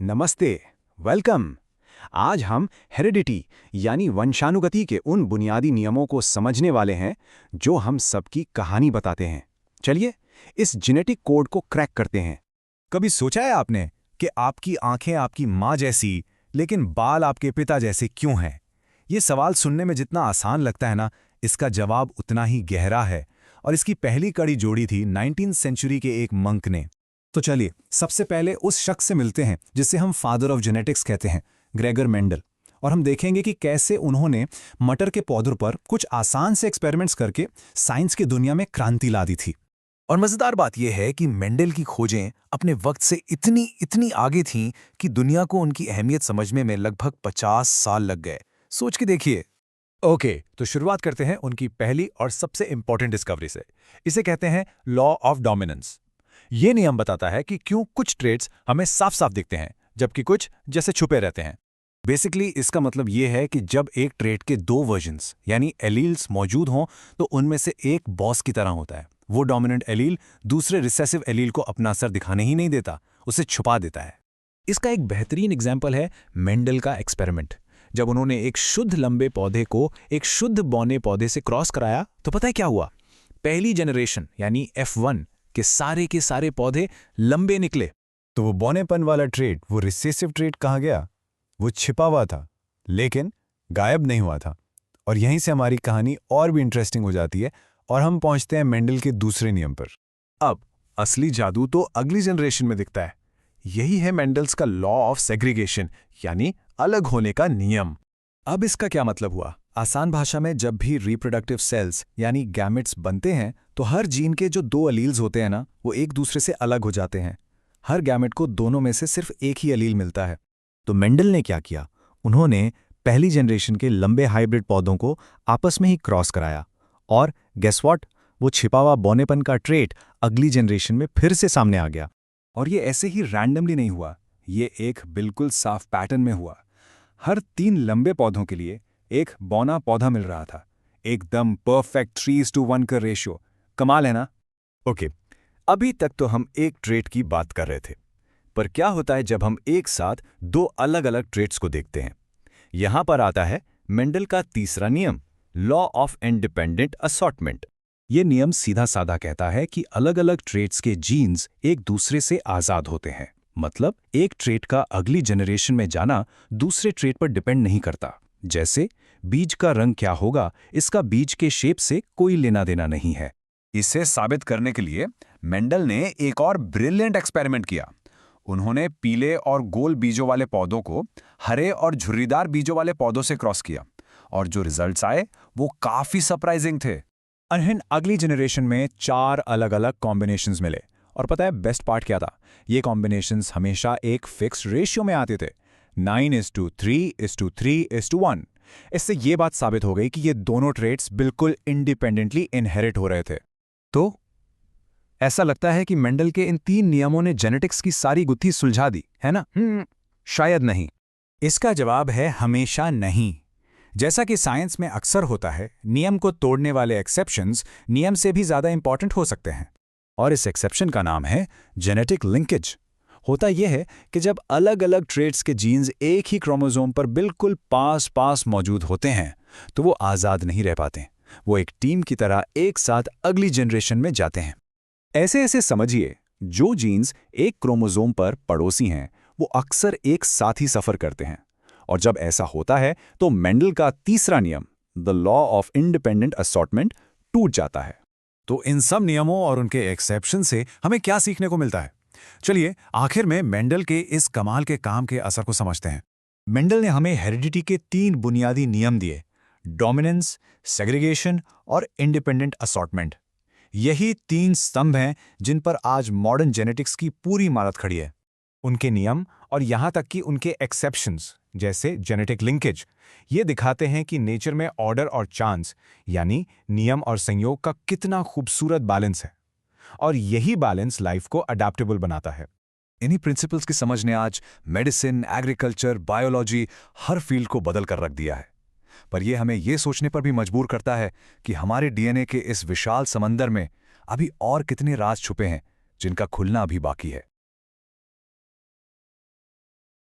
नमस्ते, वेलकम। आज हम हेरिडिटी यानी वंशानुगति के उन बुनियादी नियमों को समझने वाले हैं जो हम सबकी कहानी बताते हैं। चलिए इस जेनेटिक कोड को क्रैक करते हैं। कभी सोचा है आपने कि आपकी आंखें आपकी माँ जैसी लेकिन बाल आपके पिता जैसे क्यों हैं? ये सवाल सुनने में जितना आसान लगता है ना, इसका जवाब उतना ही गहरा है। और इसकी पहली कड़ी जोड़ी थी 19वीं सेंचुरी के एक मंक ने। तो चलिए सबसे पहले उस शख्स से मिलते हैं जिसे हम फादर ऑफ जेनेटिक्स कहते हैं, ग्रेगर मेंडल। और हम देखेंगे कि कैसे उन्होंने मटर के पौधों पर कुछ आसान से एक्सपेरिमेंट्स करके साइंस की दुनिया में क्रांति ला दी थी। और मजेदार बात यह है कि मेंडल की खोजें अपने वक्त से इतनी आगे थीं कि दुनिया को उनकी अहमियत समझने में लगभग 50 साल लग गए। सोच के देखिए। ओके, तो शुरुआत करते हैं उनकी पहली और सबसे इंपॉर्टेंट डिस्कवरी से। इसे कहते हैं लॉ ऑफ डोमिनेंस। ये नियम बताता है कि क्यों कुछ ट्रेड्स हमें साफ साफ दिखते हैं जबकि कुछ जैसे छुपे रहते हैं। बेसिकली इसका मतलब ये है कि जब एक ट्रेड के दो वर्जन्स यानी एलील्स मौजूद हों तो उनमें से एक बॉस की तरह होता है। वो डोमिनेंट एलील दूसरे रिसेसिव एलील को अपना असर दिखाने ही नहीं देता, उसे छुपा देता है। इसका एक बेहतरीन एग्जाम्पल है मेंडल का एक्सपेरिमेंट। जब उन्होंने एक शुद्ध लंबे पौधे को एक शुद्ध बौने पौधे से क्रॉस कराया तो पता है क्या हुआ? पहली जनरेशन यानी F1 के सारे पौधे लंबे निकले। तो वो बौनेपन वाला ट्रेट, वो रिसेसिव ट्रेट कहाँ गया? वो छिपा हुआ था लेकिन गायब नहीं हुआ था। और यहीं से हमारी कहानी और भी इंटरेस्टिंग हो जाती है और हम पहुंचते हैं मेंडल के दूसरे नियम पर। अब असली जादू तो अगली जनरेशन में दिखता है। यही है मेंडल्स का लॉ ऑफ सेग्रीगेशन यानी अलग होने का नियम। अब इसका क्या मतलब हुआ? आसान भाषा में जब भी रिप्रोडक्टिव सेल्स यानी गैमेट्स बनते हैं तो हर जीन के जो दो अलील्स होते हैं ना, वो एक दूसरे से अलग हो जाते हैं। हर गैमेट को दोनों में से सिर्फ एक ही अलील मिलता है। तो मेंडल ने क्या किया? उन्होंने पहली जनरेशन के लंबे हाइब्रिड पौधों को आपस में ही क्रॉस कराया और गेस व्हाट, वो छिपा हुआ बौनेपन का ट्रेट अगली जनरेशन में फिर से सामने आ गया। और ये ऐसे ही रैंडमली नहीं हुआ, ये एक बिल्कुल साफ पैटर्न में हुआ। हर 3 लंबे पौधों के लिए एक बौना पौधा मिल रहा था। एकदम परफेक्ट 3:1 का रेशियो। कमाल है ना? ओके, अभी तक तो हम एक ट्रेट की बात कर रहे थे, पर क्या होता है जब हम एक साथ दो अलग अलग ट्रेट्स को देखते हैं? यहां पर आता है मेंडल का तीसरा नियम, लॉ ऑफ इंडिपेंडेंट असॉर्टमेंट। ये नियम सीधा साधा कहता है कि अलग अलग ट्रेट्स के जीन्स एक दूसरे से आजाद होते हैं। मतलब एक ट्रेट का अगली जनरेशन में जाना दूसरे ट्रेट पर डिपेंड नहीं करता। जैसे बीज का रंग क्या होगा, इसका बीज के शेप से कोई लेना देना नहीं है। इसे साबित करने के लिए मेंडल ने एक और ब्रिलियंट एक्सपेरिमेंट किया। उन्होंने पीले और गोल बीजों वाले पौधों को हरे और झुर्रीदार बीजों वाले पौधों से क्रॉस किया और जो रिजल्ट्स आए वो काफी सरप्राइजिंग थे। अनहिन अगली जनरेशन में 4 अलग अलग कॉम्बिनेशंस मिले। और पता है बेस्ट पार्ट क्या था? ये कॉम्बिनेशंस हमेशा एक फिक्स रेशियो में आते थे, 9:3:3:1। इससे ये बात साबित हो गई कि ये दोनों ट्रेट्स बिल्कुल इंडिपेंडेंटली इनहेरिट हो रहे थे। तो ऐसा लगता है कि मेंडल के इन 3 नियमों ने जेनेटिक्स की सारी गुत्थी सुलझा दी, है ना? शायद नहीं। इसका जवाब है हमेशा नहीं। जैसा कि साइंस में अक्सर होता है, नियम को तोड़ने वाले एक्सेप्शंस नियम से भी ज़्यादा इंपॉर्टेंट हो सकते हैं। और इस एक्सेप्शन का नाम है जेनेटिक लिंकेज। होता यह है कि जब अलग अलग ट्रेट्स के जीन्स एक ही क्रोमोसोम पर बिल्कुल पास पास मौजूद होते हैं तो वो आज़ाद नहीं रह पाते। वो एक टीम की तरह एक साथ अगली जनरेशन में जाते हैं। ऐसे समझिए, जो जीन्स एक क्रोमोसोम पर पड़ोसी हैं वो अक्सर एक साथ ही सफ़र करते हैं। और जब ऐसा होता है तो मेंडल का तीसरा नियम, the law of independent assortment, टूट जाता है। तो इन सब नियमों और उनके एक्सेप्शन से हमें क्या सीखने को मिलता है? चलिए आखिर में मेंडल के इस कमाल के काम के असर को समझते हैं। मेंडल ने हमें हेरिडिटी के 3 बुनियादी नियम दिए, डोमिनेंस, सेग्रीगेशन और इंडिपेंडेंट असॉर्टमेंट। यही 3 स्तंभ हैं जिन पर आज मॉडर्न जेनेटिक्स की पूरी इमारत खड़ी है। उनके नियम और यहां तक कि उनके एक्सेप्शंस जैसे जेनेटिक लिंकेज ये दिखाते हैं कि नेचर में ऑर्डर और चांस यानी नियम और संयोग का कितना खूबसूरत बैलेंस है। और यही बैलेंस लाइफ को अडैप्टेबल बनाता है। इन्हीं प्रिंसिपल्स की समझ ने आज मेडिसिन, एग्रीकल्चर, बायोलॉजी हर फील्ड को बदल कर रख दिया है। पर यह हमें यह सोचने पर भी मजबूर करता है कि हमारे डीएनए के इस विशाल समंदर में अभी और कितने राज छुपे हैं जिनका खुलना अभी बाकी है।